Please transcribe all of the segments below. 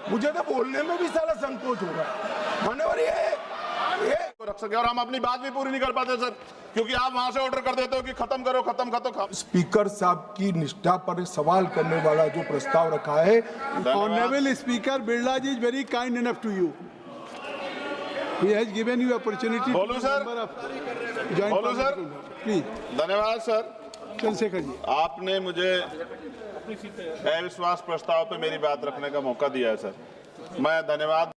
मुझे तो बोलने में भी सारा संकोच हो रहा है। मान्यवर ये रख सके और हम अपनी बात भी पूरी नहीं कर पाते सर, क्योंकि आप वहां से ऑर्डर कर देते हो कि खत्म करो खत्म खत्म। स्पीकर साहब की निष्ठा पर सवाल करने वाला जो प्रस्ताव रखा है। Honourable speaker Birla ji is very kind enough to you, he has given you opportunity. बोलूं सर? बोलूं सर? प्लीज। धन्यवाद सर। चंद्रशेखर जी, आपने मुझे अविश्वास प्रस्ताव पे मेरी बात रखने का मौका दिया है सर। मैं धन्यवाद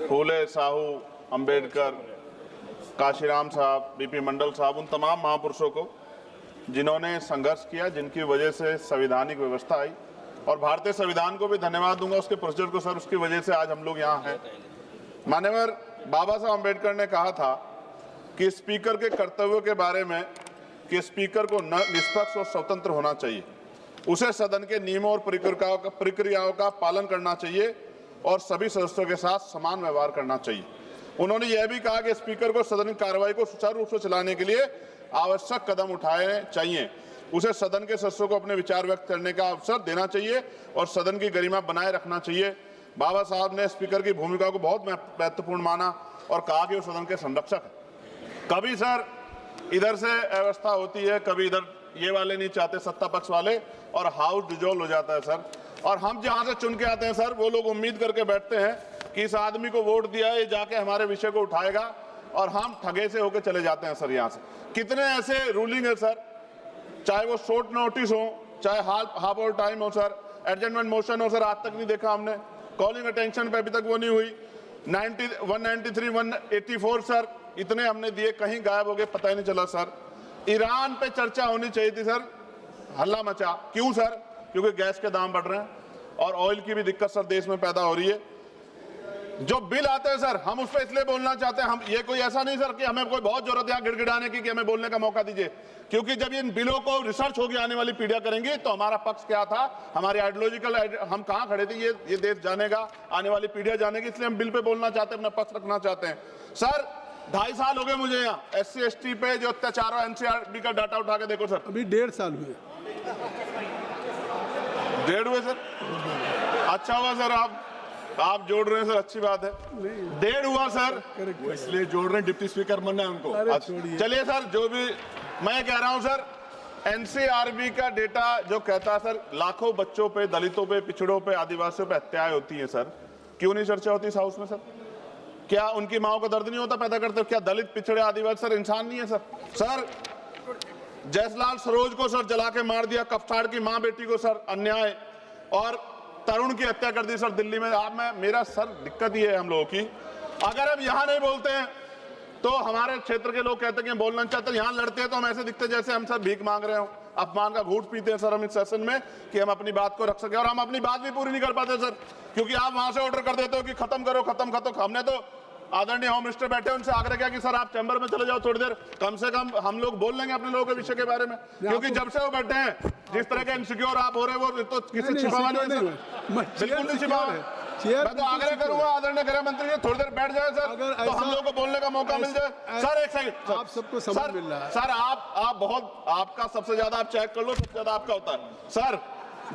फूले, साहू, अंबेडकर, काशीराम साहब, बीपी मंडल साहब, उन तमाम महापुरुषों को जिन्होंने संघर्ष किया, जिनकी वजह से संवैधानिक व्यवस्था आई, और भारतीय संविधान को भी धन्यवाद दूंगा उसके प्रोसीजर को सर, उसकी वजह से आज हम लोग यहाँ हैं। मान्यवर बाबा साहब अंबेडकर ने कहा था कि स्पीकर के कर्तव्यों के बारे में कि स्पीकर को निष्पक्ष और स्वतंत्र होना चाहिए, उसे सदन के नियमों और प्रक्रियाओं का पालन करना चाहिए और सभी सदस्यों के साथ समान व्यवहार करना चाहिए। उन्होंने यह भी कहा कि स्पीकर को सदन की कार्रवाई को सुचारू रूप से चलाने के लिए आवश्यक कदम उठाने चाहिए, उसे सदन के सदस्यों को अपने विचार व्यक्त करने का अवसर देना चाहिए और सदन की गरिमा बनाए रखना चाहिए। बाबा साहब ने स्पीकर की भूमिका को बहुत महत्वपूर्ण माना और कहा कि वो सदन के संरक्षक हैं। कभी सर इधर से अव्यवस्था होती है, कभी इधर ये वाले नहीं चाहते, सत्ता पक्ष वाले, और हाउस डिजोल्व हो जाता है सर। और हम जहां से चुन के आते हैं सर, वो लोग उम्मीद करके बैठते हैं कि इस आदमी को वोट दिया है, ये जाके हमारे विषय को उठाएगा, और हम ठगे से होकर चले जाते हैं सर। यहाँ से कितने ऐसे रूलिंग है सर, चाहे वो शॉर्ट नोटिस हो, चाहे हाफ ऑल टाइम हो सर, एडजमेंट मोशन हो सर, आज तक नहीं देखा हमने। कॉलिंग अटेंशन पे अभी तक वो नहीं हुई। 193, 184 सर, इतने हमने दिए, कहीं गायब हो गए, पता ही नहीं चला सर। ईरान पे चर्चा होनी चाहिए थी सर, हल्ला मचा। क्यों सर? क्योंकि गैस के दाम बढ़ रहे हैं और ऑयल की भी दिक्कत सर देश में पैदा हो रही है। जो बिल आते हैं सर, हम उस पर इसलिए बोलना चाहते हैं, हम ये कोई ऐसा नहीं सर कि हमें कोई बहुत जरूरत है गिड़गिड़ाने की कि हमें बोलने का मौका दीजिए, क्योंकि जब इन बिलों को रिसर्च होगी आने वाली पीढ़ियां करेंगी तो हमारा पक्ष क्या था, हमारी आइडियोलॉजिकल हम कहां खड़े थे, ये देश जानेगा, आने वाली पीढ़ियां जानेगी, इसलिए हम बिल पे बोलना चाहते हैं, अपना पक्ष रखना चाहते हैं। सर 2.5 साल हो गए मुझे यहाँ SC ST पे जो अत्याचार है, NCRB का डाटा उठा के देखो सर, अभी 1.5 साल हुए। 1.5 हुए सर? अच्छा हुआ सर आप जोड़ रहे हैं सर, अच्छी बात है। 1.5 हुआ सर, इसलिए जोड़ रहे हैं, डिप्टी स्पीकर बनना है उनको। चलिए सर, जो भी मैं कह रहा हूं सर, NCRB का डेटा जो कहता है सर, लाखों बच्चों पे, दलितों पे, पिछड़ों पे, आदिवासियों पे हत्याएं होती हैं सर, क्यों नहीं चर्चा होती इस हाउस में सर? क्या उनकी माओ का दर्द नहीं होता पैदा करते? क्या दलित, पिछड़े, आदिवासी सर इंसान नहीं है सर? सर जयसलाल सरोज को सर जला के मार दिया, कफ्ताड़ की माँ बेटी को सर अन्याय, और तरुण की हत्या कर दी सर दिल्ली में। आप मेरा सर दिक्कत ये है हम लोगों की, अगर हम यहाँ नहीं बोलते हैं तो हमारे क्षेत्र के लोग कहते हैं कि बोलना चाहते हैं, यहाँ लड़ते हैं तो हम ऐसे दिखते जैसे हम सर भीख मांग रहे हो, अपमान का घूंट पीते हैं सर हम इस सेशन में कि हम अपनी बात को रख सके, और हम अपनी बात भी पूरी नहीं कर पाते सर, क्योंकि आप वहां से ऑर्डर कर देते हो कि खत्म करो खत्म खत्म। हमने तो आदरणीय होम मिनिस्टर बैठे, उनसे आग्रह किया कि सर आप चैम्बर में चले जाओ थोड़ी देर, कम से कम हम लोग बोल लेंगे अपने लोगों के विषय के बारे में, क्योंकि जब से वो बैठे हैं जिस तरह के इनसिक्योर आप हो रहे हैं वो तो किसी छिपावा नहीं है सर, बिल्कुल नहीं छिपावा है। मैं तो आग्रह करूंगा आदरणीय गृह मंत्री जी थोड़ी देर बैठ जाए सर, तो हम लोग को बोलने का मौका मिल जाए। सर एक सेकंड, आप सबको समय मिल रहा है सर, आप बहुत, आपका सबसे ज्यादा आप चेक कर लो, सबसे ज्यादा आपका होता है सर।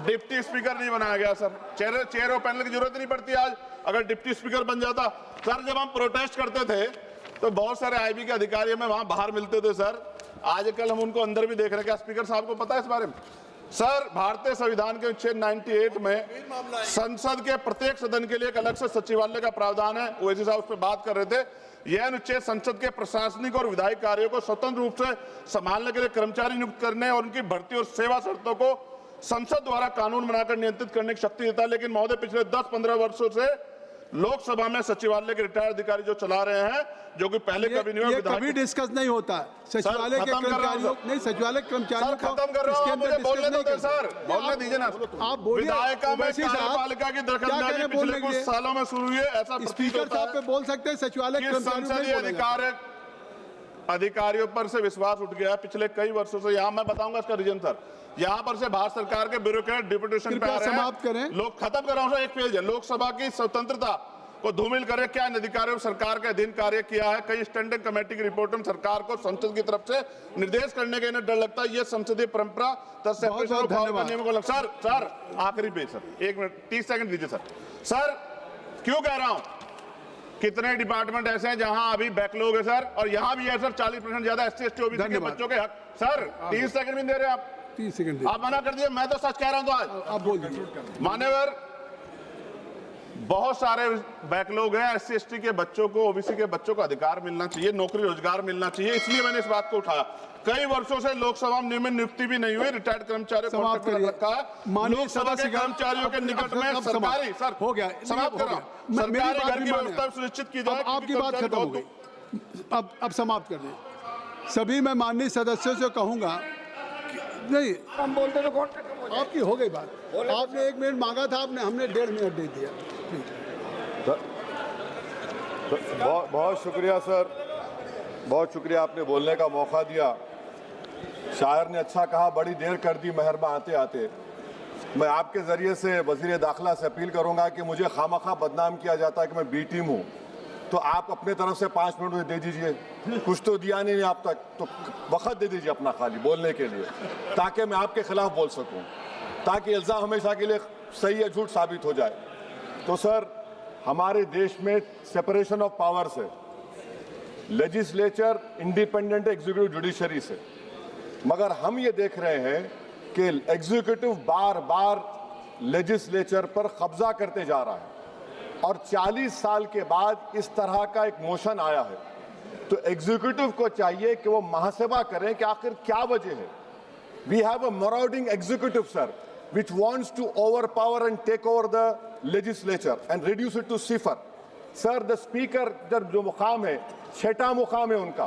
डिप्टी स्पीकर नहीं बनाया गया सर, चेयर और पैनल की जरूरत नहीं पड़ती आज, अगर डिप्टी स्पीकर बन जाता। सर जब हम प्रोटेस्ट करते थे तो बहुत सारे IB के अधिकारी हमें वहां बाहर मिलते थे सर, आजकल हम उनको अंदर भी देख रहे हैं। क्या स्पीकर साहब को पता है इस बारे में? सर भारतीय संविधान के अनुच्छेद 98 में संसद के प्रत्येक सदन के लिए एक अलग से सचिवालय का प्रावधान है, ओवैसी साहब उस पर बात कर रहे थे। यह अनुच्छेद संसद के प्रशासनिक और विधायी कार्यों को स्वतंत्र रूप से संभालने के लिए कर्मचारी नियुक्त करने और उनकी भर्ती और सेवा शर्तों को संसद द्वारा कानून बनाकर नियंत्रित करने की शक्ति देता है। लेकिन महोदय पिछले 10-15 वर्षों से लोकसभा में सचिवालय के रिटायर्ड अधिकारी जो चला रहे हैं, जो कि पहले कभी नहीं हुआ, कभी डिस्कस नहीं होता सचिवालय के कर्मचारियों, नहीं सचिवालय कर्मचारियों को खत्म कर रहा हूं, मुझे बोलने दो सर, बोलने दीजिए ना आप। विधायिका में कार्यपालिका की दखलंदाजी पिछले कुछ सालों में शुरू हुई है, ऐसा स्पीकर साहब पे बोल सकते हैं, सचिवालय संसदीय अधिकारियों पर से विश्वास उठ गया है पिछले कई वर्षों से। यहाँ मैं बताऊंगा इसका रीजन सर, यहाँ पर से भारत सरकार के ब्यूरोक्रेट डिप्यूटेशन पे आ रहे हैं। समाप्त करें, लोग खत्म कर रहा हूं सर, एक पेज है। लोकसभा की स्वतंत्रता को धूमिल करे, क्या इन अधिकारियों सरकार के अधीन कार्य किया है? कई स्टैंडिंग कमेटी की रिपोर्ट में सरकार को संसद की तरफ से निर्देश करने का इन्हें डर लगता है। ये संसदीय परंपरा सर आखिरी पे सर 1 मिनट 30 सेकंड दीजिए सर क्यों कह रहा हूं, कितने डिपार्टमेंट ऐसे हैं जहां अभी बैकलॉग है सर, और यहां भी है सर 40% ज्यादा SC ST OBC के बच्चों के हक। सर 30 सेकंड भी दे रहे आप, 30 सेकंड आप मना कर दिए। मैं तो सच कह रहा हूं। तो आज आप बोल दीजिए। मान्यवर, बहुत सारे बैकलॉग हैं। SC ST के बच्चों को, OBC के बच्चों को अधिकार मिलना चाहिए, नौकरी रोजगार मिलना चाहिए, इसलिए मैंने इस बात को उठाया। कई वर्षों से लोकसभा में नियुक्ति भी नहीं हुई, रिटायर्ड कर्मचारियों को रखा है। लोकसभा के कर्मचारियों के निकट में सरकारी सर हो गया, समाप्त कर रहा हूं, सरकारी घर की व्यवस्था सुनिश्चित की जाए। आपकी बात खत्म हो गई, अब समाप्त कर दें। सभी मैं माननीय सदस्यों से कहूंगा नहीं, हम बोलते तो कौन, आपकी हो गई बात, आपने 1 मिनट मांगा था, आपने हमने 1.5 मिनट दे दिया। बहुत शुक्रिया सर, बहुत शुक्रिया, आपने बोलने का मौका दिया। शायर ने अच्छा कहा, बड़ी देर कर दी मेहरबान आते आते। मैं आपके जरिए से वजीर दाखिला से अपील करूंगा कि मुझे खामखा बदनाम किया जाता है कि मैं बी टीम हूं, तो आप अपने तरफ से 5 मिनट दे दीजिए। कुछ तो दिया नहीं आप तक, तो वक्त दे दीजिए अपना खाली बोलने के लिए, ताकि मैं आपके खिलाफ बोल सकूं, ताकि इल्जाम हमेशा के लिए सही या झूठ साबित हो जाए। तो सर, हमारे देश में सेपरेशन ऑफ पावर्स है, लेजिस्लेचर इंडिपेंडेंट एग्जीक्यूटिव जुडिशरी से, मगर हम ये देख रहे हैं कि एग्जीक्यूटिव बार बार लेजिस्लेचर पर कब्जा करते जा रहा है, और 40 साल के बाद इस तरह का एक मोशन आया है। तो एग्जीक्यूटिव को चाहिए कि वो मुहासबा करें कि आखिर क्या वजह है। We have a marauding executive sir, which wants to overpower and take over the legislature and reduce it to cipher. Sir, the speaker जो मुकाम है, 6ठा मुकाम है उनका,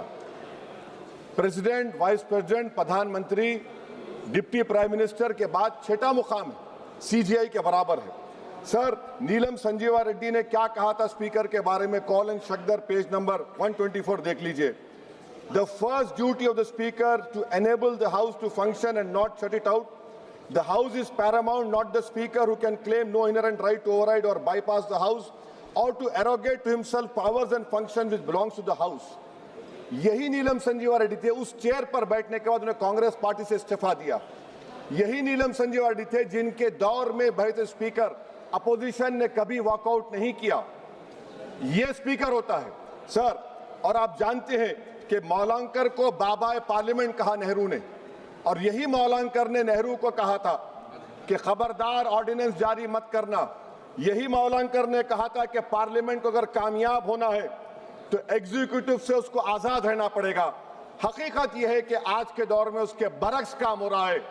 प्रेसिडेंट, वाइस प्रेसिडेंट, प्रधानमंत्री, डिप्टी प्राइम मिनिस्टर के बाद 6ठा मुकाम है, CGI के बराबर है। सर, नीलम संजीवा रेड्डी ने क्या कहा था स्पीकर के बारे में, कॉल एंड शक्दर पेज नंबर 124 देख लीजिए। The first duty of the speaker to enable the house to function and not shut it out. The house is paramount, not the speaker who can claim no inherent right to override or bypass the house or to arrogate to himself powers and functions which belongs to the house. यही नीलम संजीवा रेड्डी थे, उस chair पर बैठने के बाद उन्हें Congress party से इस्तीफा दिया। यही नीलम संजीवा रेड्डी थे जिनके दौर में बैठे स्पीकर अपोजिशन ने कभी वॉकआउट नहीं किया। ये स्पीकर होता है सर। और आप जानते हैं कि मौलांकर को बाबा पार्लियामेंट कहा नेहरू ने, और यही मौलांकर ने नेहरू को कहा था कि खबरदार ऑर्डिनेंस जारी मत करना। यही मौलांकर ने कहा था कि पार्लियामेंट को अगर कामयाब होना है तो एग्जीक्यूटिव से उसको आजाद रहना पड़ेगा। हकीकत यह है कि आज के दौर में उसके बरक्स काम हो रहा है,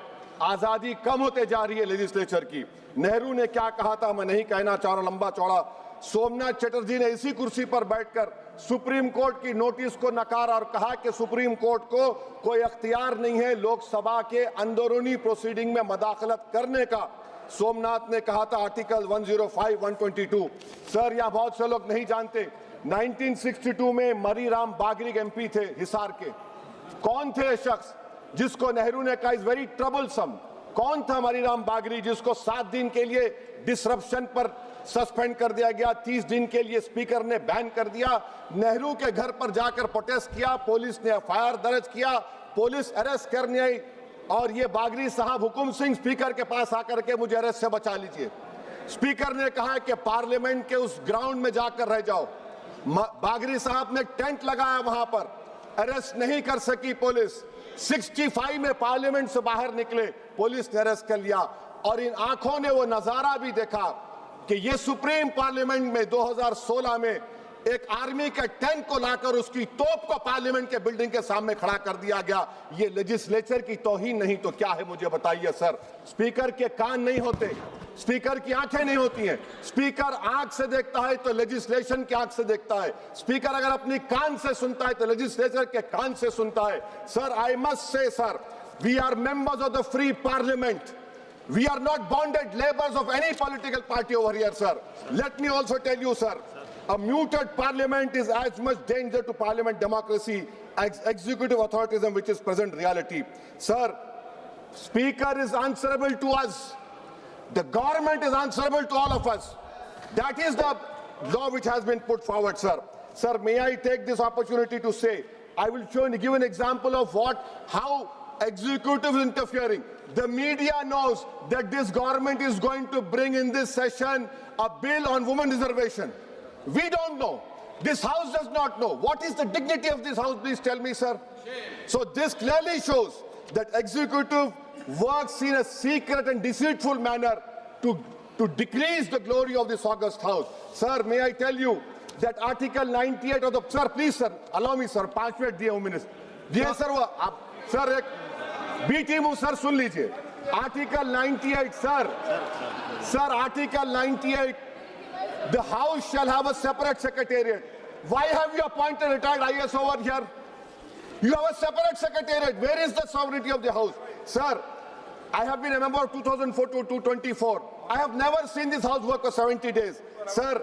आजादी कम होते जा रही है लेजिस्लेचर की। नेहरू ने क्या कहा था मैं नहीं कहना चाह रहा लंबा चौड़ा। सोमनाथ चटर्जी ने इसी कुर्सी पर बैठकर सुप्रीम कोर्ट की नोटिस को नकारा और कहा कि सुप्रीम कोर्ट को कोई अख्तियार नहीं है लोकसभा के अंदरूनी प्रोसीडिंग में मदाखलत करने का। सोमनाथ ने कहा था आर्टिकल 105, 122। सर, यह बहुत से लोग नहीं जानते, 1962 में मरीराम बागरी MP थे हिसार के। कौन थे शख्स जिसको नेहरू ने कहा इज वेरी ट्रबलसम? कौन था मरीराम बागरी जिसको 7 दिन के लिए डिसरप्शन पर सस्पेंड कर दिया गया, 30 दिन के लिए स्पीकर ने बैन कर दिया। नेहरू के घर पर जाकर प्रोटेस्ट किया, पुलिस ने FIR दर्ज किया, पुलिस अरेस्ट करने आई, और ये बागरी साहब हुकुम सिंह स्पीकर के पास आकर के मुझे अरेस्ट से बचा लीजिए। स्पीकर ने कहा कि पार्लियामेंट के उस ग्राउंड में जाकर रह जाओ। बागरी साहब ने टेंट लगाया वहां पर, अरेस्ट नहीं कर सकी पुलिस। 65 में पार्लियामेंट से बाहर निकले, पुलिस ने अरेस्ट कर लिया। और इन आंखों ने वो नजारा भी देखा कि ये सुप्रीम पार्लियामेंट में 2016 में एक आर्मी के टैंक को लाकर उसकी तोप को पार्लियामेंट के बिल्डिंग के सामने खड़ा कर दिया गया। ये लेजिस्लेचर की तौहीन नहीं तो क्या है मुझे बताइए सर। स्पीकर के कान नहीं होते, स्पीकर की आंखें नहीं होती हैं। स्पीकर आंख से देखता है तो लेजिस्लेशन की आंख से देखता है। स्पीकर अगर अपनी कान से सुनता है तो लेजिस्लेचर के कान से सुनता है। Sir, I must say sir, we are members of the free parliament. We are not bonded laborers of any political party over here, sir. Let me also tell you, sir, a muted parliament is as much danger to parliament democracy as executive authoritarianism, which is present reality. Sir, Speaker is answerable to us. The government is answerable to all of us. That is the law which has been put forward, sir. Sir, may I take this opportunity to say, I will give an example of how executive is interfering. The media knows that this government is going to bring in this session a bill on women reservation. We don't know. This house does not know. What is the dignity of this house? Please tell me, sir. So this clearly shows that executive works in a secret and deceitful manner to decrease the glory of this august house. Sir, may I tell you that Article 98 of the... Sir, please, sir, allow me, sir, 5 minute दिए हूँ मैंने. दिए sir वो आप sir एक B team हूँ sir सुन लीजिए. Article 98, sir. Sir, Article 98. The House shall have a separate secretariat. Why have you appointed retired IAS over here? You have a separate secretariat. Where is the sovereignty of the House? Sir, I have been a member of 2004 to 2024. I have never seen this House work for 70 days. Sir,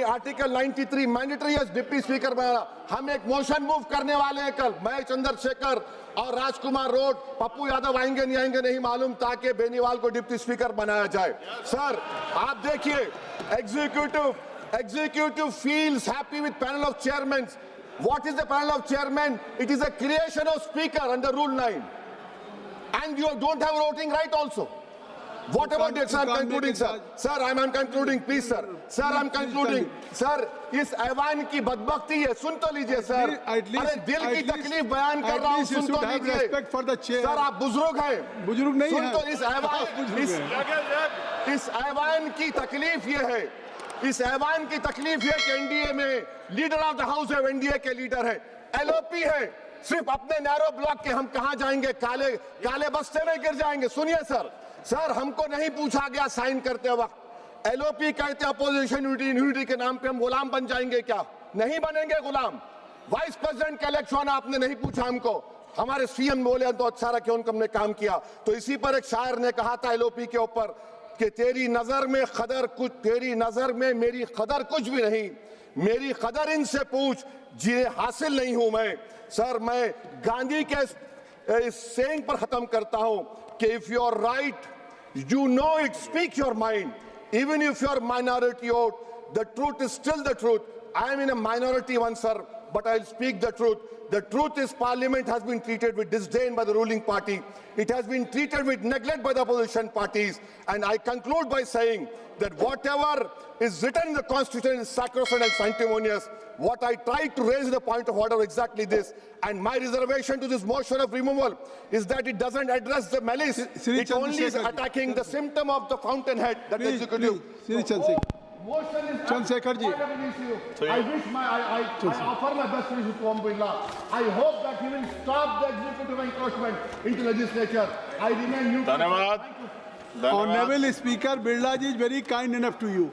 Article 93 mandatory as Deputy Speaker बनाना. हम एक motion move करने वाले हैं कल. मैं चंद्रशेखर और राजकुमार road, Pappu Yadav आएंगे नहीं मालूम, ताकि बेनीवाल को डिप्टी स्पीकर बनाया जाए. सर, आप देखिए, executive feels happy with panel of chairmen. What is the panel of chairmen? It is a creation of speaker under Rule 9. And you don't have voting right also. What about it? Sir, I'm concluding, sir. Sir, I'm concluding, please, sir. Sir, I'm concluding. Sir, इस ऐवान की बदबख्ती है, सुन तो लीजिए, sir. अरे दिल की तकलीफ बयान कर रहा हूँ, सुन तो लीजिए. Sir, आप बुजुर्ग हैं. बुजुर्ग नहीं सुन हैं. तो इस ऐवान की तकलीफ ये है. इस ऐवान की तकलीफ है कि एनडीए में लीडर ऑफ द हाउस है, एनडीए के लीडर है. एलओपी है. सिर्फ अपने नैरो ब्लॉक के हम कहां जाएंगे, काले बस्ते में गिर जाएंगे. सुनिए सर, हमको नहीं पूछा गया साइन करते वक्त. एलओपी कहते अपोजिशन यूनिटी के नाम पे हम गुलाम बन जाएंगे क्या? नहीं बनेंगे गुलाम. वाइस प्रेसिडेंट का इलेक्शन आपने नहीं पूछा हमको. हमारे सीएम बोले तो अच्छा रहा कि उनको हमने काम किया. तो इसी पर एक शायर ने कहा था एलओपी के ऊपर कि तेरी नजर में मेरी कदर कुछ भी नहीं, मेरी कदर इनसे पूछ जिन्हें हासिल नहीं हूं मैं. सर, मैं गांधी के इस सेइंग पर खत्म करता हूं कि if you are right, you know it, speak your mind. Even if you are minority vote, the truth is still the truth. I am in a minority one, sir, but I'll speak the truth. The truth is Parliament has been treated with disdain by the ruling party. It has been treated with neglect by the opposition parties. And I conclude by saying that whatever is written in the Constitution is sacrosanct and sanctimonious. What I tried to raise the point of order exactly this, and my reservation to this motion of removal is that it doesn't address the malice. It only is attacking the symptom of the fountainhead, that executive. Chandrasekhar ji. I offer my best wishes to Om Birla. I hope that he will stop the executive encroachment into legislature. I remain neutral. धन्यवाद. Honorable Speaker, Birla ji is very kind enough to you.